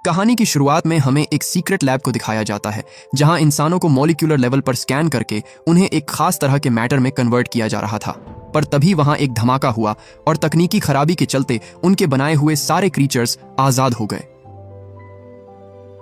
कहानी की शुरुआत में हमें एक सीक्रेट लैब को दिखाया जाता है जहां इंसानों को मॉलिक्यूलर लेवल पर स्कैन करके उन्हें एक खास तरह के मैटर में कन्वर्ट किया जा रहा था। पर तभी वहां एक धमाका हुआ और तकनीकी खराबी के चलते उनके बनाए हुए सारे क्रीचर्स आजाद हो गए।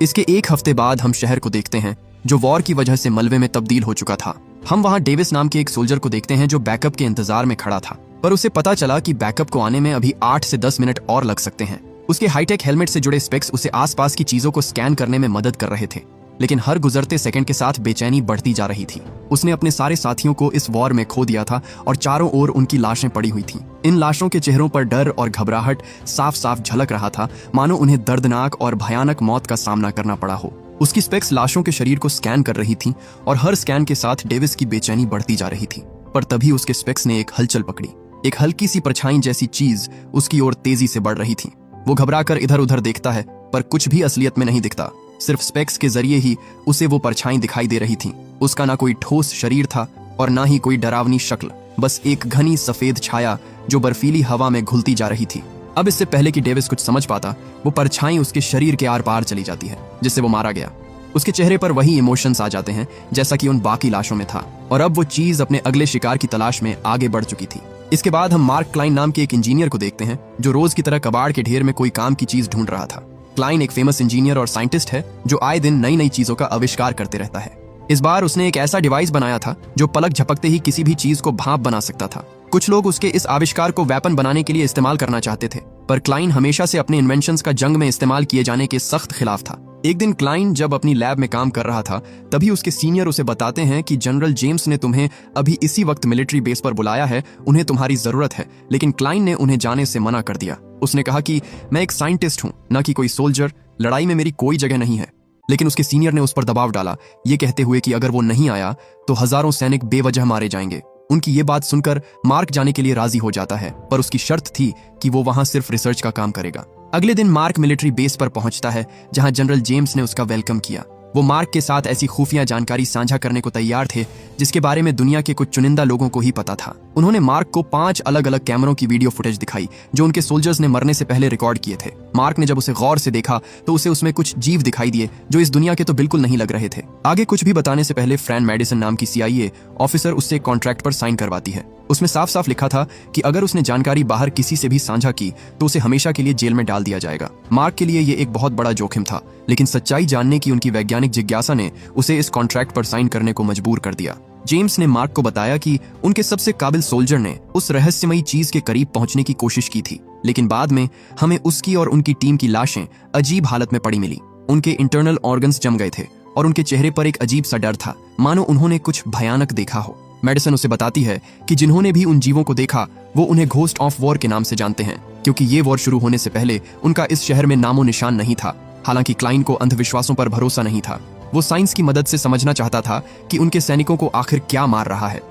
इसके एक हफ्ते बाद हम शहर को देखते हैं जो वॉर की वजह से मलबे में तब्दील हो चुका था। हम वहां डेविस नाम के एक सोल्जर को देखते हैं जो बैकअप के इंतजार में खड़ा था, पर उसे पता चला कि बैकअप को आने में अभी 8 से 10 मिनट और लग सकते हैं। उसके हाईटेक हेलमेट से जुड़े स्पेक्स उसे आसपास की चीजों को स्कैन करने में मदद कर रहे थे, लेकिन हर गुजरते सेकंड के साथ बेचैनी बढ़ती जा रही थी। उसने अपने सारे साथियों को इस वॉर में खो दिया था और चारों ओर उनकी लाशें पड़ी हुई थीं। इन लाशों के चेहरों पर डर और घबराहट साफ साफ झलक रहा था, मानो उन्हें दर्दनाक और भयानक मौत का सामना करना पड़ा हो। उसकी स्पेक्स लाशों के शरीर को स्कैन कर रही थीं और हर स्कैन के साथ डेविस की बेचैनी बढ़ती जा रही थी। पर तभी उसके स्पेक्स ने एक हलचल पकड़ी। एक हल्की सी परछाई जैसी चीज उसकी ओर तेजी से बढ़ रही थी। वो घबराकर इधर उधर देखता है, पर कुछ भी असलियत में नहीं दिखता। सिर्फ स्पेक्स के जरिए ही उसे वो परछाई दिखाई दे रही थी। उसका ना कोई ठोस शरीर था और ना ही कोई डरावनी शक्ल, बस एक घनी सफेद छाया जो बर्फीली हवा में घुलती जा रही थी। अब इससे पहले कि डेविस कुछ समझ पाता, वो परछाई उसके शरीर के आर पार चली जाती है, जिससे वो मारा गया। उसके चेहरे पर वही इमोशंस आ जाते हैं जैसा कि उन बाकी लाशों में था, और अब वो चीज अपने अगले शिकार की तलाश में आगे बढ़ चुकी थी। इसके बाद हम मार्क क्लाइन नाम के एक इंजीनियर को देखते हैं जो रोज की तरह कबाड़ के ढेर में कोई काम की चीज ढूंढ रहा था। क्लाइन एक फेमस इंजीनियर और साइंटिस्ट है जो आए दिन नई नई चीजों का आविष्कार करते रहता है। इस बार उसने एक ऐसा डिवाइस बनाया था जो पलक झपकते ही किसी भी चीज को भाप बना सकता था। कुछ लोग उसके इस आविष्कार को वेपन बनाने के लिए इस्तेमाल करना चाहते थे, पर क्लाइन हमेशा से अपने इन्वेंशंस का जंग में इस्तेमाल किए जाने के सख्त खिलाफ था। एक दिन क्लाइन जब अपनी लैब में काम कर रहा था, तभी उसके सीनियर उसे बताते हैं कि जनरल जेम्स ने तुम्हें अभी इसी वक्त मिलिट्री बेस पर बुलाया है, उन्हें तुम्हारी जरूरत है। लेकिन क्लाइन ने उन्हें जाने से मना कर दिया। उसने कहा कि मैं एक साइंटिस्ट हूं, न कि कोई सोल्जर, लड़ाई में मेरी कोई जगह नहीं है। लेकिन उसके सीनियर ने उस पर दबाव डाला, ये कहते हुए कि अगर वो नहीं आया तो हजारों सैनिक बेवजह मारे जाएंगे। उनकी ये बात सुनकर मार्क जाने के लिए राजी हो जाता है, पर उसकी शर्त थी कि वो वहां सिर्फ रिसर्च का काम करेगा। अगले दिन मार्क मिलिट्री बेस पर पहुंचता है जहां जनरल जेम्स ने उसका वेलकम किया। वो मार्क के साथ ऐसी खुफिया जानकारी साझा करने को तैयार थे जिसके बारे में दुनिया के कुछ चुनिंदा लोगों को ही पता था। उन्होंने मार्क को 5 अलग अलग कैमरों की वीडियो फुटेज दिखाई जो उनके सोल्जर्स ने मरने से पहले रिकॉर्ड किए थे। मार्क ने जब उसे गौर से देखा तो उसे उसमें कुछ जीव दिखाई दिए जो इस दुनिया के तो बिल्कुल नहीं लग रहे थे। आगे कुछ भी बताने से पहले फ्रैन मेडिसन नाम की CIA ऑफिसर उससे कॉन्ट्रैक्ट पर साइन करवाती है। उसमें साफ साफ लिखा था कि अगर उसने जानकारी बाहर किसी से भी साझा की तो उसे हमेशा के लिए जेल में डाल दिया जाएगा। मार्क के लिए ये एक बहुत बड़ा जोखिम था, लेकिन सच्चाई जानने की उनकी वैज्ञानिक जिज्ञासा ने उसे इस कॉन्ट्रैक्ट पर साइन करने को मजबूर कर दिया। जेम्स ने मार्क को बताया कि उनके सबसे काबिल सोल्जर ने उस रहस्यमयी चीज के करीब पहुंचने की कोशिश की थी, लेकिन बाद में हमें उसकी और उनकी टीम की लाशें अजीब हालत में पड़ी मिली। उनके इंटरनल ऑर्गन्स जम गए थे और उनके चेहरे पर एक अजीब सा डर था, मानो उन्होंने कुछ भयानक देखा हो। मेडिसन उसे बताती है कि जिन्होंने भी उन जीवों को देखा वो उन्हें घोस्ट ऑफ वॉर के नाम से जानते हैं, क्योंकि ये वॉर शुरू होने से पहले उनका इस शहर में नामो निशान नहीं था। हालांकि क्लाइन को अंधविश्वासों पर भरोसा नहीं था। वो साइंस की मदद से समझना चाहता था कि उनके सैनिकों को आखिर क्या मार रहा है।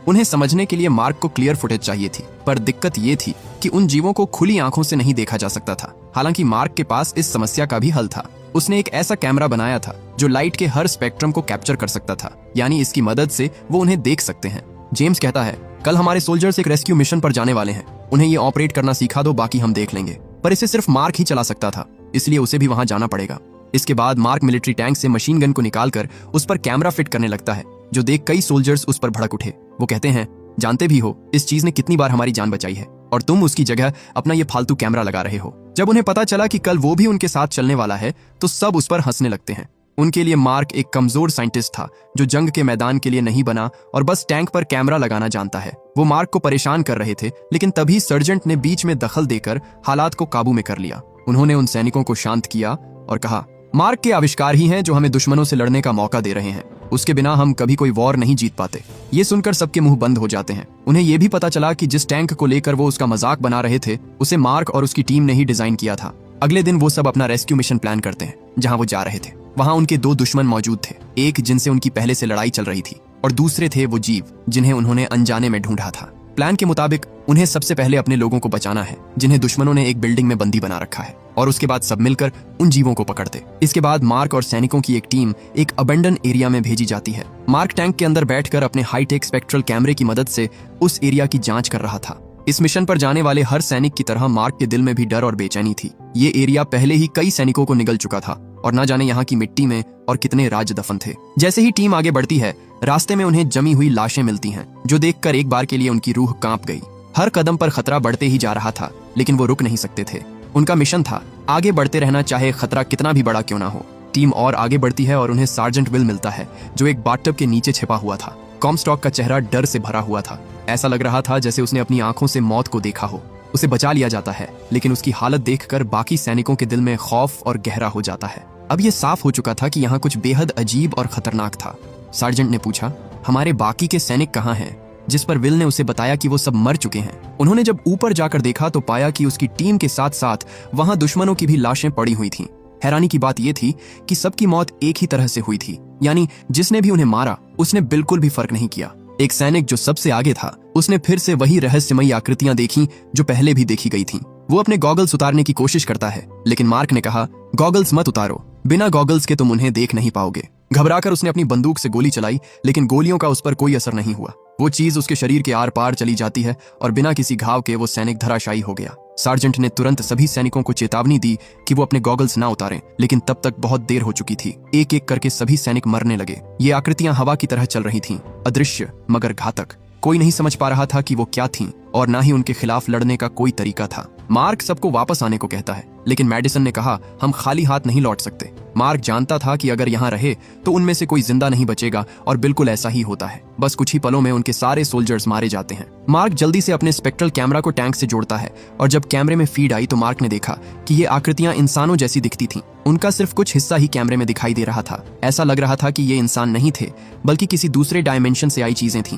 उन्हें समझने के लिए मार्क को क्लियर फुटेज चाहिए थी, पर दिक्कत ये थी कि उन जीवों को खुली आंखों से नहीं देखा जा सकता था। हालांकि मार्क के पास इस समस्या का भी हल था। उसने एक ऐसा कैमरा बनाया था जो लाइट के हर स्पेक्ट्रम को कैप्चर कर सकता था, यानी इसकी मदद से वो उन्हें देख सकते हैं। जेम्स कहता है, कल हमारे सोल्जर्स एक रेस्क्यू मिशन पर जाने वाले हैं, उन्हें ये ऑपरेट करना सिखा दो, बाकी हम देख लेंगे। पर इसे सिर्फ मार्क ही चला सकता था, इसलिए उसे भी वहां जाना पड़ेगा। इसके बाद मार्क मिलिट्री टैंक से मशीन गन को निकालकर उस पर कैमरा फिट करने लगता है, जो देख कई सोल्जर्स उस पर भड़क उठे। वो कहते हैं, जानते भी हो इस चीज ने कितनी बार हमारी जान बचाई है और तुम उसकी जगह अपना ये फालतू कैमरा लगा रहे हो। जब उन्हें पता चला कि कल वो भी उनके साथ चलने वाला है तो सब उस पर हंसने लगते हैं। उनके लिए मार्क एक कमजोर साइंटिस्ट था जो जंग के मैदान के लिए नहीं बना और बस टैंक पर कैमरा लगाना जानता है। वो मार्क को परेशान कर रहे थे, लेकिन तभी सर्जेंट ने बीच में दखल देकर हालात को काबू में कर लिया। उन्होंने उन सैनिकों को शांत किया और कहा, मार्क के आविष्कार ही हैं जो हमें दुश्मनों से लड़ने का मौका दे रहे हैं। उसके बिना हम कभी कोई वॉर नहीं जीत पाते। ये सुनकर सबके मुंह बंद हो जाते हैं। उन्हें यह भी पता चला कि जिस टैंक को लेकर वो उसका मजाक बना रहे थे उसे मार्क और उसकी टीम ने ही डिजाइन किया था। अगले दिन वो सब अपना रेस्क्यू मिशन प्लान करते हैं। जहां वो जा रहे थे वहां उनके 2 दुश्मन मौजूद थे, एक जिनसे उनकी पहले से लड़ाई चल रही थी और दूसरे थे वो जीव जिन्हें उन्होंने अनजाने में ढूंढा था। प्लान के मुताबिक उन्हें सबसे पहले अपने लोगों को बचाना है जिन्हें दुश्मनों ने एक बिल्डिंग में बंदी बना रखा है, और उसके बाद सब मिलकर उन जीवों को पकड़ते। इसके बाद मार्क और सैनिकों की एक टीम एक अबेंडन एरिया में भेजी जाती है। मार्क टैंक के अंदर बैठकर अपने हाईटेक स्पेक्ट्रल कैमरे की मदद से उस एरिया की जांच कर रहा था। इस मिशन पर जाने वाले हर सैनिक की तरह मार्क के दिल में भी डर और बेचैनी थी। ये एरिया पहले ही कई सैनिकों को निगल चुका था और न जाने यहाँ की मिट्टी में और कितने राज दफन थे। जैसे ही टीम आगे बढ़ती है, रास्ते में उन्हें जमी हुई लाशें मिलती हैं, जो देखकर एक बार के लिए उनकी रूह कांप गई। हर कदम पर खतरा बढ़ते ही जा रहा था, लेकिन वो रुक नहीं सकते थे। उनका मिशन था आगे बढ़ते रहना, चाहे खतरा कितना भी बड़ा क्यों ना हो। टीम और आगे बढ़ती है और उन्हें सार्जेंट विल मिलता है, जो एक बाथटब के नीचे छिपा हुआ था। कॉमस्टॉक का चेहरा डर से भरा हुआ था। ऐसा लग रहा था जैसे उसने अपनी आंखों से मौत को देखा हो। उसे बचा लिया जाता है, लेकिन उसकी हालत देखकर बाकी सैनिकों के दिल में खौफ और गहरा हो जाता है। अब यह साफ हो चुका था कि यहाँ कुछ बेहद अजीब और खतरनाक था। सार्जेंट ने पूछा, हमारे बाकी के सैनिक कहाँ हैं? जिस पर विल ने उसे बताया कि वो सब मर चुके हैं। उन्होंने जब ऊपर जाकर देखा तो पाया कि उसकी टीम के साथ साथ वहां दुश्मनों की भी लाशें पड़ी हुई थीं। हैरानी की बात यह थी कि सबकी मौत एक ही तरह से हुई थी, यानी जिसने भी उन्हें मारा उसने बिल्कुल भी फर्क नहीं किया। एक सैनिक जो सबसे आगे था, उसने फिर से वही रहस्यमयी आकृतियां देखी जो पहले भी देखी गई थीं। वो अपने गॉगल्स उतारने की कोशिश करता है, लेकिन मार्क ने कहा, गॉगल्स मत उतारो, बिना गॉगल्स के तुम उन्हें देख नहीं पाओगे। घबराकर उसने अपनी बंदूक से गोली चलाई, लेकिन गोलियों का उस पर कोई असर नहीं हुआ। वो चीज उसके शरीर के आर पार चली जाती है और बिना किसी घाव के वो सैनिक धराशायी हो गया। सार्जेंट ने तुरंत सभी सैनिकों को चेतावनी दी कि वो अपने गॉगल्स ना उतारें, लेकिन तब तक बहुत देर हो चुकी थी। एक एक करके सभी सैनिक मरने लगे। ये आकृतियां हवा की तरह चल रही थीं, अदृश्य मगर घातक। कोई नहीं समझ पा रहा था कि वो क्या थीं और ना ही उनके खिलाफ लड़ने का कोई तरीका था। मार्क सबको वापस आने को कहता है, लेकिन मैडिसन ने कहा, हम खाली हाथ नहीं लौट सकते। मार्क जानता था कि अगर यहाँ रहे तो उनमें से कोई जिंदा नहीं बचेगा, और बिल्कुल ऐसा ही होता है। बस कुछ ही पलों में उनके सारे सोल्जर्स मारे जाते हैं। मार्क जल्दी से अपने स्पेक्ट्रल कैमरा को टैंक से जोड़ता है, और जब कैमरे में फीड आई तो मार्क ने देखा कि ये आकृतियां इंसानों जैसी दिखती थीं। उनका सिर्फ कुछ हिस्सा ही कैमरे में दिखाई दे रहा था। ऐसा लग रहा था कि ये इंसान नहीं थे, बल्कि किसी दूसरे डायमेंशन से आई चीजें थीं।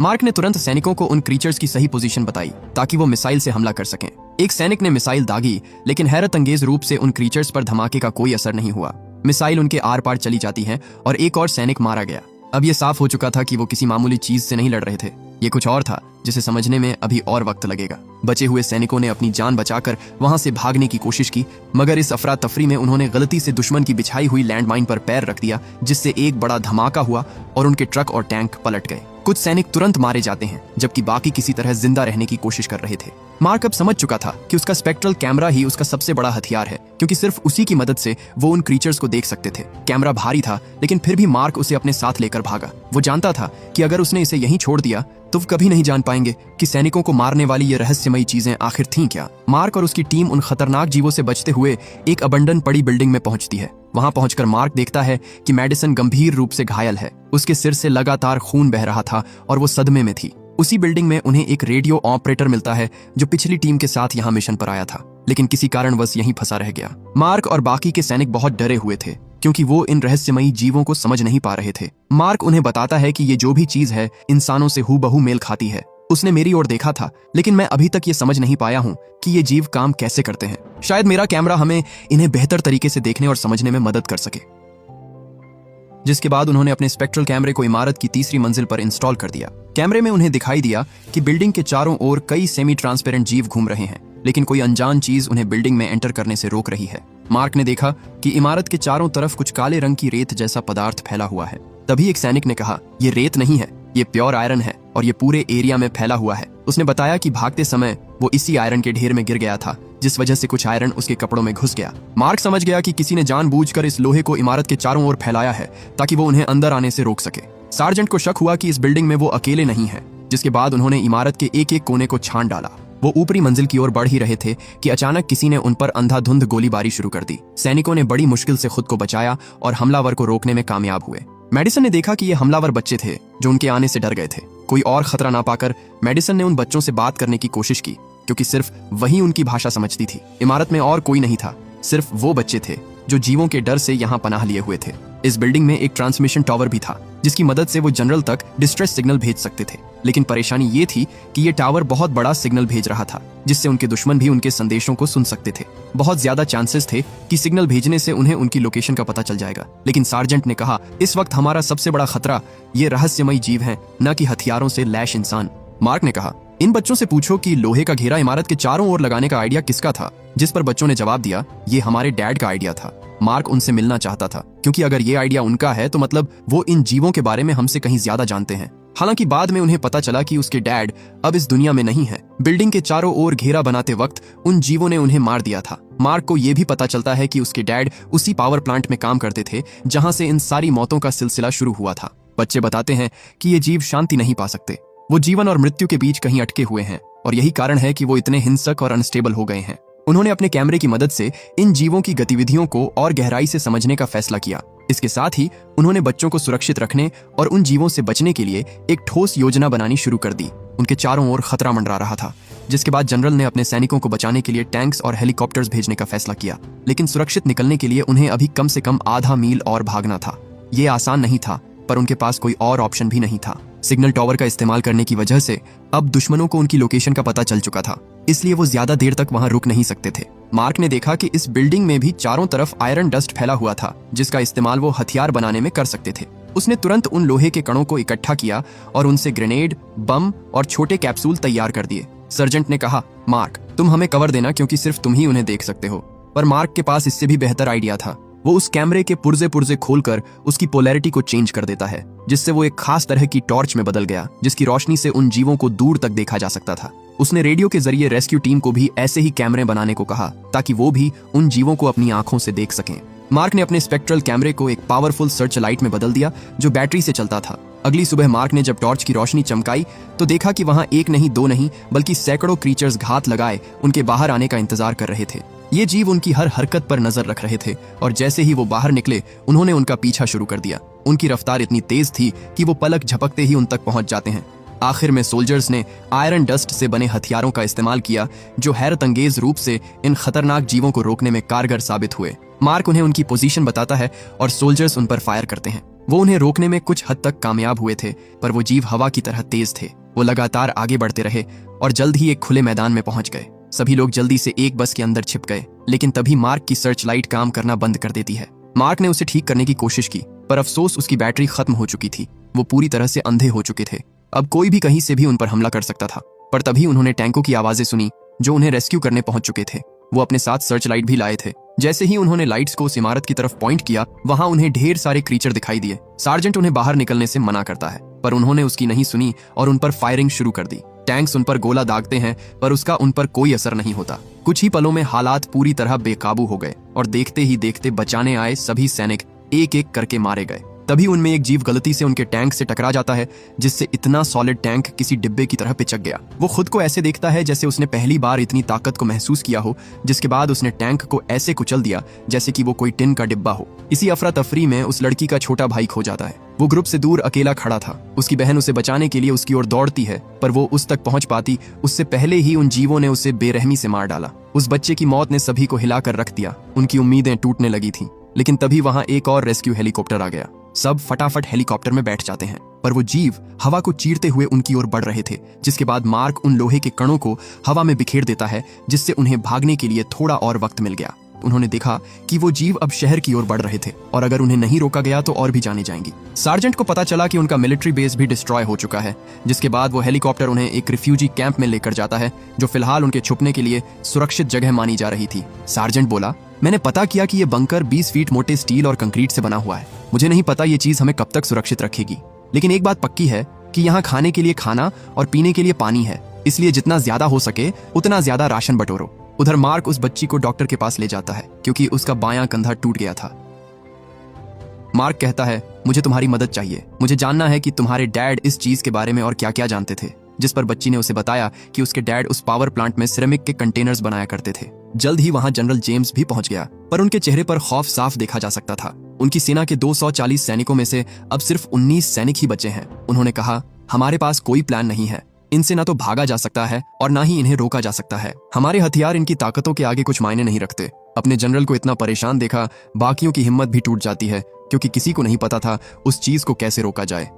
मार्क ने तुरंत सैनिकों को उन क्रीचर्स की सही पोजीशन बताई ताकि वो मिसाइल से हमला कर सकें। एक सैनिक ने मिसाइल दागी, लेकिन हैरत अंगेज रूप से उन क्रीचर्स पर धमाके का कोई असर नहीं हुआ। मिसाइल उनके आर पार चली जाती है और एक और सैनिक मारा गया। अब यह साफ हो चुका था कि वो किसी मामूली चीज से नहीं लड़ रहे थे। ये कुछ और था जिसे समझने में अभी और वक्त लगेगा। बचे हुए सैनिकों ने अपनी जान बचाकर वहां से भागने की कोशिश की, मगर इस अफरा तफरी में उन्होंने गलती से दुश्मन की बिछाई हुई लैंडमाइन पर पैर रख दिया, जिससे एक बड़ा धमाका हुआ और उनके ट्रक और टैंक पलट गए। कुछ सैनिक तुरंत मारे जाते हैं, जबकि बाकी किसी तरह जिंदा रहने की कोशिश कर रहे थे। मार्क अब समझ चुका था कि उसका स्पेक्ट्रल कैमरा ही उसका सबसे बड़ा हथियार है, क्योंकि सिर्फ उसी की मदद से वो उन क्रीचर्स को देख सकते थे। कैमरा भारी था, लेकिन फिर भी मार्क उसे अपने साथ लेकर भागा। वो जानता था कि अगर उसने इसे यहीं छोड़ दिया तो वो कभी नहीं जान पाएंगे कि सैनिकों को मारने वाली ये रहस्यमयी चीजें आखिर थीं क्या। मार्क और उसकी टीम उन खतरनाक जीवों से बचते हुए एक अबंडन पड़ी बिल्डिंग में पहुंचती है। वहां पहुंचकर मार्क देखता है कि मैडिसन गंभीर रूप से घायल है। उसके सिर से लगातार खून बह रहा था और वो सदमे में थी। उसी बिल्डिंग में उन्हें एक रेडियो ऑपरेटर मिलता है जो पिछली टीम के साथ यहाँ मिशन पर आया था, लेकिन किसी कारणवश यहीं फंसा रह गया। मार्क और बाकी के सैनिक बहुत डरे हुए थे, क्योंकि वो इन रहस्यमयी जीवों को समझ नहीं पा रहे थे। मार्क उन्हें बताता है कि ये जो भी चीज है इंसानों से हूबहू मेल खाती है। उसने मेरी ओर देखा था, लेकिन मैं अभी तक ये समझ नहीं पाया हूँ कि ये जीव काम कैसे करते हैं। शायद मेरा कैमरा हमें इन्हें बेहतर तरीके से देखने और समझने में मदद कर सके। जिसके बाद उन्होंने अपने स्पेक्ट्रल कैमरे को इमारत की तीसरी मंजिल पर इंस्टॉल कर दिया। कैमरे में उन्हें दिखाई दिया कि बिल्डिंग के चारों ओर कई सेमी ट्रांसपेरेंट जीव घूम रहे हैं, लेकिन कोई अनजान चीज उन्हें बिल्डिंग में एंटर करने से रोक रही है। मार्क ने देखा कि इमारत के चारों तरफ कुछ काले रंग की रेत जैसा पदार्थ फैला हुआ है। तभी एक सैनिक ने कहा, ये रेत नहीं है, ये प्योर आयरन है और ये पूरे एरिया में फैला हुआ है। उसने बताया कि भागते समय वो इसी आयरन के ढेर में गिर गया था, जिस वजह से कुछ आयरन उसके कपड़ों में घुस गया। मार्क समझ गया कि किसी ने जानबूझकर इस लोहे को इमारत के चारों ओर फैलाया है ताकि वो उन्हें अंदर आने से रोक सके। सार्जेंट को शक हुआ कि इस बिल्डिंग में वो अकेले नहीं है, जिसके बाद उन्होंने इमारत के एक एक कोने को छान डाला। वो ऊपरी मंजिल की ओर बढ़ ही रहे थे कि अचानक किसी ने उन पर अंधाधुंध गोलीबारी शुरू कर दी। सैनिकों ने बड़ी मुश्किल से खुद को बचाया और हमलावर को रोकने में कामयाब हुए। मेडिसन ने देखा कि ये हमलावर बच्चे थे जो उनके आने से डर गए थे। कोई और खतरा ना पाकर मेडिसन ने उन बच्चों से बात करने की कोशिश की, क्योंकि सिर्फ वही उनकी भाषा समझती थी। इमारत में और कोई नहीं था, सिर्फ वो बच्चे थे जो जीवों के डर से यहाँ पनाह लिए हुए थे। इस बिल्डिंग में एक ट्रांसमिशन टावर भी था, जिसकी मदद से वो जनरल तक डिस्ट्रेस सिग्नल भेज सकते थे। लेकिन परेशानी ये थी कि ये टावर बहुत बड़ा सिग्नल भेज रहा था, जिससे उनके दुश्मन भी उनके संदेशों को सुन सकते थे। बहुत ज्यादा चांसेस थे कि सिग्नल भेजने से उन्हें उनकी लोकेशन का पता चल जाएगा। लेकिन सार्जेंट ने कहा, इस वक्त हमारा सबसे बड़ा खतरा ये रहस्यमयी जीव हैं, न कि हथियारों से लैश इंसान। मार्क ने कहा, इन बच्चों से पूछो कि लोहे का घेरा इमारत के चारों ओर लगाने का आइडिया किसका था। जिस पर बच्चों ने जवाब दिया, ये हमारे डैड का आइडिया था। मार्क उनसे मिलना चाहता था, क्योंकि अगर ये आइडिया उनका है तो मतलब वो इन जीवों के बारे में हमसे कहीं ज्यादा जानते हैं। हालांकि बाद में उन्हें पता चला कि उसके डैड अब इस दुनिया में नहीं है। बिल्डिंग के चारों ओर घेरा बनाते वक्त उन जीवों ने उन्हें मार दिया था। मार्क को यह भी पता चलता है कि उसके डैड उसी पावर प्लांट में काम करते थे जहां से इन सारी मौतों का सिलसिला शुरू हुआ था। बच्चे बताते हैं कि ये जीव शांति नहीं पा सकते, वो जीवन और मृत्यु के बीच कहीं अटके हुए हैं और यही कारण है कि वो इतने हिंसक और अनस्टेबल हो गए हैं। उन्होंने अपने कैमरे की मदद से इन जीवों की गतिविधियों को और गहराई से समझने का फैसला किया। इसके साथ ही उन्होंने बच्चों को सुरक्षित रखने और उन जीवों से बचने के लिए एक ठोस योजना बनानी शुरू कर दी। उनके चारों ओर खतरा मंडरा रहा था, जिसके बाद जनरल ने अपने सैनिकों को बचाने के लिए टैंक्स और हेलीकॉप्टर्स भेजने का फैसला किया। लेकिन सुरक्षित निकलने के लिए उन्हें अभी कम से कम आधा मील और भागना था। ये आसान नहीं था, पर उनके पास कोई और ऑप्शन भी नहीं था। सिग्नल टावर का इस्तेमाल करने की वजह से अब दुश्मनों को उनकी लोकेशन का पता चल चुका था, इसलिए वो ज्यादा देर तक वहां रुक नहीं सकते थे। मार्क ने देखा कि इस बिल्डिंग में भी चारों तरफ आयरन डस्ट फैला हुआ था, जिसका इस्तेमाल वो हथियार बनाने में कर सकते थे। उसने तुरंत उन लोहे के कणों को इकट्ठा किया और उनसे ग्रेनेड, बम और छोटे कैप्सूल तैयार कर दिए। सर्जेंट ने कहा, मार्क, तुम हमें कवर देना क्योंकि सिर्फ तुम ही उन्हें देख सकते हो। पर मार्क के पास इससे भी बेहतर आइडिया था। वो उस कैमरे के पुर्जे पुर्जे खोलकर उसकी पोलैरिटी को चेंज कर देता है, जिससे वो एक खास तरह की टॉर्च में बदल गया, जिसकी रोशनी से उन जीवों को दूर तक देखा जा सकता था। उसने रेडियो के जरिए रेस्क्यू टीम को भी ऐसे ही कैमरे बनाने को कहा, ताकि वो भी उन जीवों को अपनी आंखों से देख सकें। मार्क ने अपने स्पेक्ट्रल कैमरे को एक पावरफुल सर्च लाइट में बदल दिया, जो बैटरी से चलता था। अगली सुबह मार्क ने जब टॉर्च की रोशनी चमकाई तो देखा कि वहां एक नहीं, दो नहीं, बल्कि सैकड़ों क्रीचर्स घात लगाए उनके बाहर आने का इंतजार कर रहे थे। ये जीव उनकी हर हरकत पर नजर रख रहे थे और जैसे ही वो बाहर निकले उन्होंने उनका पीछा शुरू कर दिया। उनकी रफ्तार इतनी तेज थी कि वो पलक झपकते ही उन तक पहुंच जाते हैं। आखिर में सोल्जर्स ने आयरन डस्ट से बने हथियारों का इस्तेमाल किया, जो हैरत अंगेज रूप से इन खतरनाक जीवों को रोकने में कारगर साबित हुए। मार्क उन्हें उनकी पोजीशन बताता है और सोल्जर्स उन पर फायर करते हैं। वो उन्हें रोकने में कुछ हद तक कामयाब हुए थे, पर वो जीव हवा की तरह तेज थे। वो लगातार आगे बढ़ते रहे और जल्द ही एक खुले मैदान में पहुंच गए। सभी लोग जल्दी से एक बस के अंदर छिप गए, लेकिन तभी मार्क की सर्च लाइट काम करना बंद कर देती है। मार्क ने उसे ठीक करने की कोशिश की, पर अफसोस उसकी बैटरी खत्म हो चुकी थी। वो पूरी तरह से अंधे हो चुके थे। अब कोई भी कहीं से भी उन पर हमला कर सकता था। पर तभी उन्होंने टैंकों की आवाजें सुनी, जो उन्हें रेस्क्यू करने पहुंच चुके थे। वो अपने साथ सर्च लाइट भी लाए थे। जैसे ही उन्होंने लाइट्स को उस इमारत की तरफ पॉइंट किया, वहां उन्हें ढेर सारे क्रीचर दिखाई दिए। सार्जेंट उन्हें बाहर निकलने से मना करता है, पर उन्होंने उसकी नहीं सुनी और उन पर फायरिंग शुरू कर दी। टैंक्स उन पर गोला दागते हैं, पर उसका उन पर कोई असर नहीं होता। कुछ ही पलों में हालात पूरी तरह बेकाबू हो गए और देखते ही देखते बचाने आए सभी सैनिक एक एक करके मारे गए। तभी उनमें एक जीव गलती से उनके टैंक से टकरा जाता है, जिससे इतना सॉलिड टैंक किसी डिब्बे की तरह पिचक गया। वो खुद को ऐसे देखता है जैसे उसने पहली बार इतनी ताकत को महसूस किया हो, जिसके बाद उसने टैंक को ऐसे कुचल दिया जैसे कि वो कोई टिन का डिब्बा हो। इसी अफरा तफरी में उस लड़की का छोटा भाई खो जाता है। वो ग्रुप से दूर अकेला खड़ा था। उसकी बहन उसे बचाने के लिए उसकी ओर दौड़ती है, पर वो उस तक पहुंच पाती उससे पहले ही उन जीवों ने उसे बेरहमी से मार डाला। उस बच्चे की मौत ने सभी को हिलाकर रख दिया। उनकी उम्मीदें टूटने लगी थी। लेकिन तभी वहां एक और रेस्क्यू हेलीकॉप्टर आ गया। सब फटाफट हेलीकॉप्टर में बैठ जाते हैं, पर वो जीव हवा को चीरते हुए उनकी ओर बढ़ रहे थे। जिसके बाद मार्क उन लोहे के कणों को हवा में बिखेर देता है, जिससे उन्हें भागने के लिए थोड़ा और वक्त मिल गया। उन्होंने देखा कि वो जीव अब शहर की ओर बढ़ रहे थे और अगर उन्हें नहीं रोका गया तो और भी जाने जाएंगी। सार्जेंट को पता चला कि उनका मिलिट्री बेस भी डिस्ट्रॉय हो चुका है। जिसके बाद वो हेलीकॉप्टर उन्हें एक रिफ्यूजी कैंप में लेकर जाता है, जो फिलहाल उनके छुपने के लिए सुरक्षित जगह मानी जा रही थी। सार्जेंट बोला, मैंने पता किया कि ये बंकर 20 फीट मोटे स्टील और कंक्रीट से बना हुआ है। मुझे नहीं पता ये चीज हमें कब तक सुरक्षित रखेगी, लेकिन एक बात पक्की है कि यहाँ खाने के लिए खाना और पीने के लिए पानी है, इसलिए जितना ज्यादा हो सके उतना ज्यादा राशन बटोरो। उधर मार्क उस बच्ची को डॉक्टर के पास ले जाता है, क्योंकि उसका बायां कंधा टूट गया था। मार्क कहता है, मुझे तुम्हारी मदद चाहिए। मुझे जानना है कि तुम्हारे डैड इस चीज के बारे में और क्या क्या जानते थे। जिस पर बच्ची ने उसे बताया कि उसके डैड उस पावर प्लांट में सिरेमिक के कंटेनर्स बनाया करते थे। जल्द ही वहां जनरल जेम्स भी पहुंच गया, पर उनके चेहरे पर खौफ साफ देखा जा सकता था। उनकी सेना के 240 सैनिकों में से अब सिर्फ 19 सैनिक ही बचे हैं। उन्होंने कहा, हमारे पास कोई प्लान नहीं है। इनसे ना तो भागा जा सकता है और ना ही इन्हें रोका जा सकता है। हमारे हथियार इनकी ताकतों के आगे कुछ मायने नहीं रखते। अपने जनरल को इतना परेशान देखा बाकियों की हिम्मत भी टूट जाती है, क्योंकि किसी को नहीं पता था उस चीज को कैसे रोका जाए।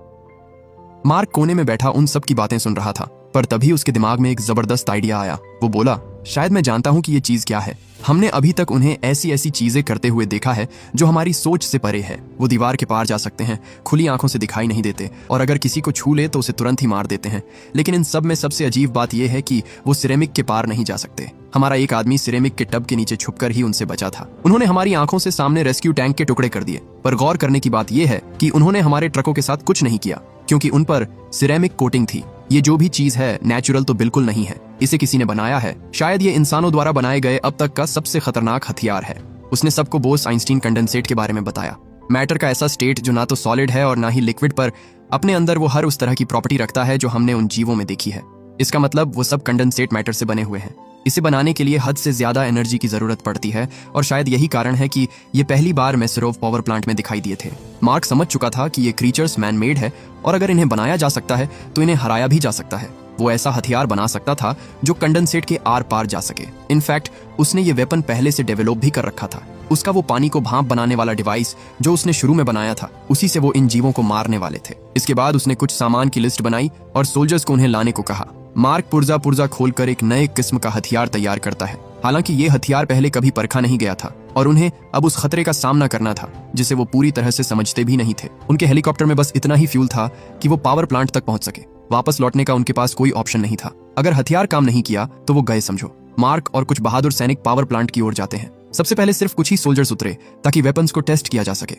मार्क कोने में बैठा उन सब की बातें सुन रहा था, पर तभी उसके दिमाग में एक जबरदस्त आइडिया आया। वो बोला, शायद मैं जानता हूं कि ये चीज क्या है। हमने अभी तक उन्हें ऐसी ऐसी चीजें करते हुए देखा है जो हमारी सोच से परे है। वो दीवार के पार जा सकते हैं, खुली आंखों से दिखाई नहीं देते और अगर किसी को छू ले तो उसे तुरंत ही मार देते हैं। लेकिन इन सब में सबसे अजीब बात यह है कि वो सिरेमिक के पार नहीं जा सकते। हमारा एक आदमी सिरेमिक के टब के नीचे छुपकर ही उनसे बचा था। उन्होंने हमारी आंखों से सामने रेस्क्यू टैंक के टुकड़े कर दिए, पर गौर करने की बात यह है कि उन्होंने हमारे ट्रकों के साथ कुछ नहीं किया। क्योंकि उन पर सिरेमिक कोटिंग थी। ये जो भी चीज है नेचुरल तो बिल्कुल नहीं है, इसे किसी ने बनाया है। शायद ये इंसानों द्वारा बनाए गए अब तक का सबसे खतरनाक हथियार है। उसने सबको बोस-आइंस्टीन कंडेंसेट के बारे में बताया। मैटर का ऐसा स्टेट जो ना तो सॉलिड है और ना ही लिक्विड, पर अपने अंदर वो हर उस तरह की प्रॉपर्टी रखता है जो हमने उन जीवों में देखी है। इसका मतलब वो सब कंडेंसेट मैटर से बने हुए हैं। इसे बनाने के लिए हद से ज्यादा एनर्जी की जरूरत पड़ती है और शायद यही कारण है कि ये पहली बार मेसरोव पावर प्लांट में दिखाई दिए थे। मार्क समझ चुका था कि ये क्रीचर्स मैन मेड है और अगर इन्हें बनाया जा सकता है तो इन्हें हराया भी जा सकता है। वो ऐसा हथियार बना सकता था जो कंडेंसेट के आर पार जा सके। इनफैक्ट उसने ये वेपन पहले से डेवलप भी कर रखा था। उसका वो पानी को भाप बनाने वाला डिवाइस जो उसने शुरू में बनाया था, उसी से वो इन जीवों को मारने वाले थे। इसके बाद उसने कुछ सामान की लिस्ट बनाई और सोल्जर्स को उन्हें लाने को कहा। मार्क पुर्जा पुर्जा खोलकर एक नए किस्म का हथियार तैयार करता है। हालांकि ये हथियार पहले कभी परखा नहीं गया था और उन्हें अब उस खतरे का सामना करना था जिसे वो पूरी तरह से समझते भी नहीं थे। उनके हेलीकॉप्टर में बस इतना ही फ्यूल था कि वो पावर प्लांट तक पहुंच सके। वापस लौटने का उनके पास कोई ऑप्शन नहीं था। अगर हथियार काम नहीं किया तो वो गए समझो। मार्क और कुछ बहादुर सैनिक पावर प्लांट की ओर जाते हैं। सबसे पहले सिर्फ कुछ ही सोल्जर्स उतरे ताकि वेपन्स को टेस्ट किया जा सके।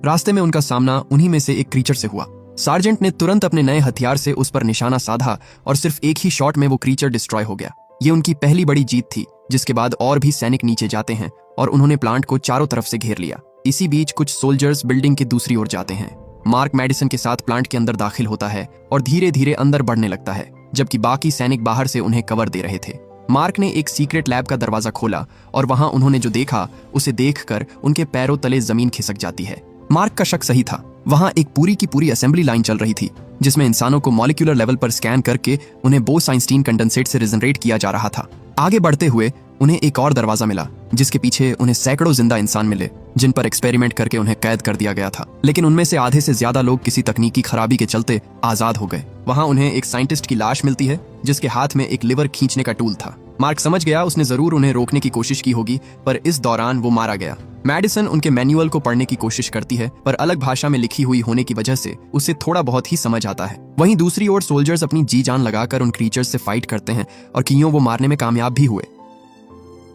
रास्ते में उनका सामना उन्हीं में से एक क्रीचर से हुआ। सार्जेंट ने तुरंत अपने नए हथियार से उस पर निशाना साधा और सिर्फ एक ही शॉट में वो क्रीचर डिस्ट्रॉय हो गया। ये उनकी पहली बड़ी जीत थी, जिसके बाद और भी सैनिक नीचे जाते हैं और उन्होंने प्लांट को चारों तरफ से घेर लिया। इसी बीच कुछ सोल्जर्स बिल्डिंग की दूसरी ओर जाते हैं। मार्क मेडिसन के साथ प्लांट के अंदर दाखिल होता है और धीरे धीरे अंदर बढ़ने लगता है, जबकि बाकी सैनिक बाहर से उन्हें कवर दे रहे थे। मार्क ने एक सीक्रेट लैब का दरवाजा खोला और वहां उन्होंने जो देखा उसे देखकर उनके पैरों तले जमीन खिसक जाती है। मार्क का शक सही था। वहां एक पूरी की पूरी असेंबली लाइन चल रही थी जिसमें इंसानों को मॉलिक्यूलर लेवल पर स्कैन करके उन्हें बोस-आइंस्टीन कंडेंसेट से रिजनरेट किया जा रहा था। आगे बढ़ते हुए उन्हें एक और दरवाजा मिला जिसके पीछे उन्हें सैकड़ों जिंदा इंसान मिले जिन पर एक्सपेरिमेंट करके उन्हें कैद कर दिया गया था। लेकिन उनमें से आधे से ज्यादा लोग किसी तकनीकी खराबी के चलते आजाद हो गए। वहां उन्हें एक साइंटिस्ट की लाश मिलती है जिसके हाथ में एक लिवर खींचने का टूल था। मार्क समझ गया उसने जरूर उन्हें रोकने की कोशिश की होगी, पर इस दौरान वो मारा गया। मेडिसन उनके मैनुअल को पढ़ने की कोशिश करती है, पर अलग भाषा में लिखी हुई होने की वजह से उसे थोड़ा बहुत ही समझ आता है। वहीं दूसरी ओर सोल्जर्स अपनी जी जान लगाकर उन क्रीचर्स से फाइट करते हैं और कियों वो मारने में कामयाब भी हुए।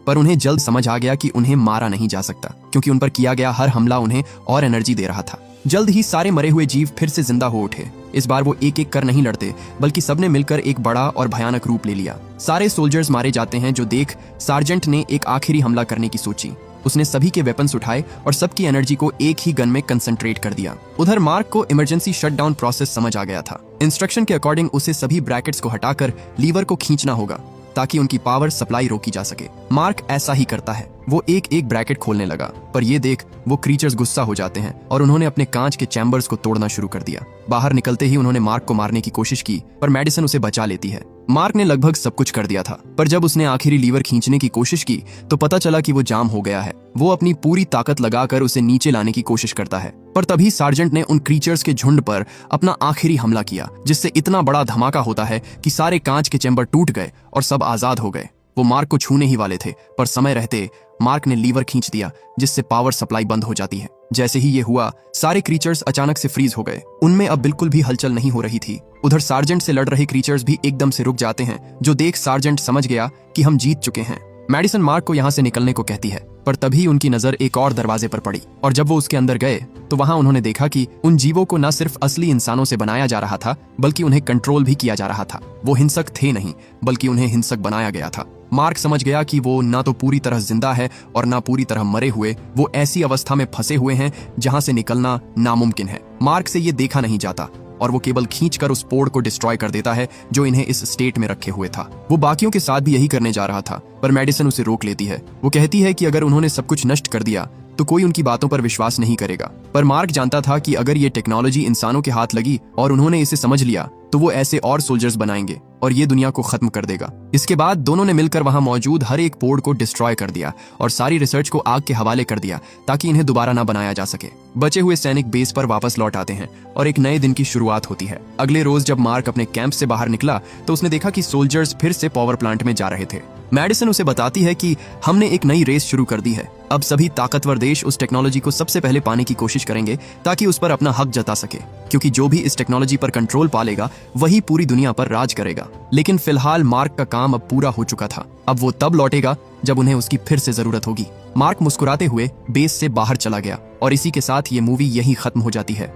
पर उन्हें जल्द समझ आ गया कि उन्हें मारा नहीं जा सकता, क्योंकि उन पर किया गया हर हमला उन्हें और एनर्जी दे रहा था। जल्द ही सारे मरे हुए जीव फिर से जिंदा हो उठे। इस बार वो एक एक कर नहीं लड़ते, बल्कि सबने मिलकर एक बड़ा और भयानक रूप ले लिया। सारे सोल्जर्स मारे जाते हैं जो देख सार्जेंट ने एक आखिरी हमला करने की सोची। उसने सभी के वेपन्स उठाए और सबकी एनर्जी को एक ही गन में कंसंट्रेट कर दिया। उधर मार्क को इमरजेंसी शटडाउन प्रोसेस समझ आ गया था। इंस्ट्रक्शन के अकॉर्डिंग उसे सभी ब्रैकेट्स को हटाकर लीवर को खींचना होगा ताकि उनकी पावर सप्लाई रोकी जा सके। मार्क ऐसा ही करता है। वो एक एक ब्रैकेट खोलने लगा, पर ये देख वो क्रीचर्स गुस्सा हो जाते हैं और उन्होंने अपने कांच के चैम्बर्स को तोड़ना शुरू कर दिया। बाहर निकलते ही उन्होंने मार्क को मारने की कोशिश की, पर मेडिसन उसे बचा लेती है। मार्क ने लगभग सब कुछ कर दिया था, पर जब उसने आखिरी लीवर खींचने की कोशिश की तो पता चला कि वो जाम हो गया है। वो अपनी पूरी ताकत लगाकर उसे नीचे लाने की कोशिश करता है, पर तभी सार्जेंट ने उन क्रीचर्स के झुंड पर अपना आखिरी हमला किया, जिससे इतना बड़ा धमाका होता है कि सारे कांच के चैम्बर टूट गए और सब आजाद हो गए। वो मार्क को छूने ही वाले थे, पर समय रहते मार्क ने लीवर खींच दिया, जिससे पावर सप्लाई बंद हो जाती है। जैसे ही ये हुआ, सारे क्रीचर्स अचानक से फ्रीज हो गए। उनमें अब बिल्कुल भी हलचल नहीं हो रही थी। उधर सार्जेंट से लड़ रहे क्रीचर्स भी एकदम से रुक जाते हैं, जो देख सार्जेंट समझ गया कि हम जीत चुके हैं। मेडिसन मार्क को यहाँ से निकलने को कहती है, पर तभी उनकी नजर एक और दरवाजे पर पड़ी और जब वो उसके अंदर गए तो वहां उन्होंने देखा कि उन जीवों को न सिर्फ असली इंसानों से बनाया जा रहा था, बल्कि उन्हें कंट्रोल भी किया जा रहा था। वो हिंसक थे नहीं, बल्कि उन्हें हिंसक बनाया गया था। मार्क समझ गया कि वो ना तो पूरी तरह जिंदा है और ना पूरी तरह मरे हुए। वो ऐसी अवस्था में फंसे हुए हैं जहां से निकलना नामुमकिन है। मार्क से ये देखा नहीं जाता और वो केवल खींचकर उस पोर्ट को डिस्ट्रॉय कर देता है जो इन्हें इस स्टेट में रखे हुए था। वो बाकियों के साथ भी यही करने जा रहा था, पर मेडिसन उसे रोक लेती है। वो कहती है कि अगर उन्होंने सब कुछ नष्ट कर दिया तो कोई उनकी बातों पर विश्वास नहीं करेगा। पर मार्क जानता था कि अगर ये टेक्नोलॉजी इंसानों के हाथ लगी और उन्होंने इसे समझ लिया तो वो ऐसे और सोल्जर्स बनाएंगे और ये दुनिया को खत्म कर देगा। इसके बाद दोनों ने मिलकर वहां मौजूद हर एक पोर्ट को डिस्ट्रॉय कर दिया और सारी रिसर्च को आग के हवाले कर दिया ताकि इन्हें दोबारा ना बनाया जा सके। बचे हुए सैनिक बेस पर वापस लौट आते हैं और एक नए दिन की शुरुआत होती है। अगले रोज जब मार्क अपने कैंप से बाहर निकला तो उसने देखा कि सोल्जर्स फिर से पावर प्लांट में जा रहे थे। मेडिसन उसे बताती है कि हमने एक नई रेस शुरू कर दी है। अब सभी ताकतवर देश उस टेक्नोलॉजी को सबसे पहले पाने की कोशिश करेंगे ताकि उस पर अपना हक जता सके, क्योंकि जो भी इस टेक्नोलॉजी पर कंट्रोल पा लेगा वही पूरी दुनिया पर राज करेगा। लेकिन फिलहाल मार्क का काम अब पूरा हो चुका था। अब वो तब लौटेगा जब उन्हें उसकी फिर से जरूरत होगी। मार्क मुस्कुराते हुए बेस से बाहर चला गया और इसी के साथ ये मूवी यहीं खत्म हो जाती है।